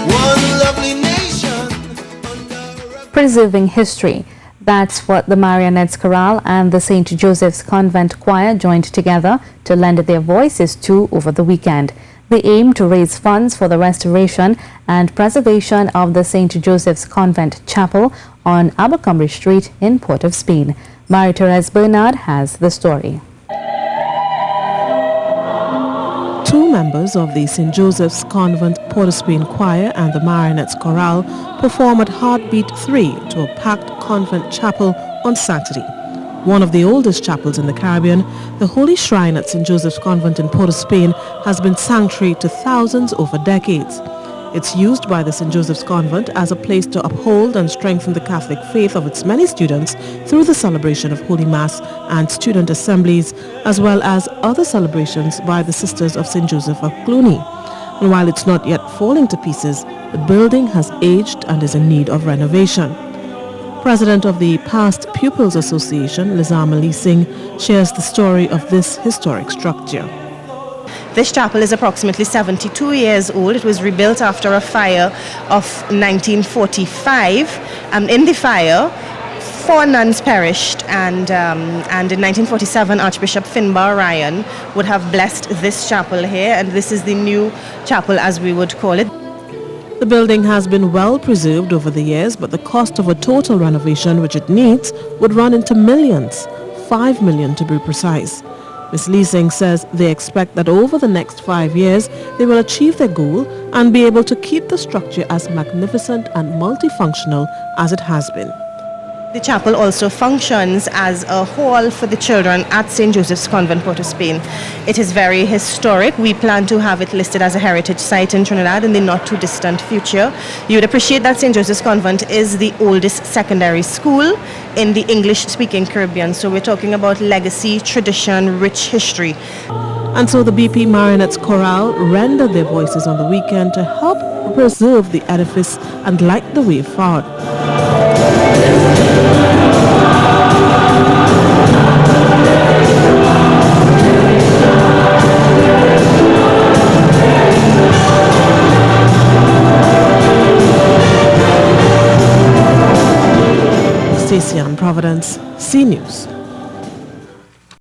one lovely nation. Preserving history. That's what the Marionettes Chorale and the St. Joseph's Convent Choir joined together to lend their voices to over the weekend. They aim to raise funds for the restoration and preservation of the St. Joseph's Convent Chapel on Abercrombie Street in Port of Spain. Marie-Therese Bernard has the story. Two members of the St. Joseph's Convent Port of Spain Choir and the Marionettes Chorale performed at Heartbeat 3 to a packed convent chapel on Saturday. One of the oldest chapels in the Caribbean, the Holy Shrine at St. Joseph's Convent in Port of Spain has been sanctuary to thousands over decades. It's used by the St. Joseph's Convent as a place to uphold and strengthen the Catholic faith of its many students through the celebration of Holy Mass and student assemblies, as well as other celebrations by the Sisters of St. Joseph of Cluny. And while it's not yet falling to pieces, the building has aged and is in need of renovation. President of the Past Pupils Association, Lizama Lee Singh, shares the story of this historic structure. This chapel is approximately 72 years old. It was rebuilt after a fire of 1945. In the fire, 4 nuns perished, and in 1947, Archbishop Finbar Ryan would have blessed this chapel here, and this is the new chapel, as we would call it. The building has been well preserved over the years, but the cost of a total renovation which it needs would run into millions, 5 million to be precise. Ms. Lee Singh says they expect that over the next 5 years, they will achieve their goal and be able to keep the structure as magnificent and multifunctional as it has been. The chapel also functions as a hall for the children at St. Joseph's Convent, Port of Spain. It is very historic. We plan to have it listed as a heritage site in Trinidad in the not too distant future. You would appreciate that St. Joseph's Convent is the oldest secondary school in the English-speaking Caribbean. So we're talking about legacy, tradition, rich history. And so the BP Marionettes Chorale rendered their voices on the weekend to help preserve the edifice and light the way forward. Stacey Ann Providence, C News.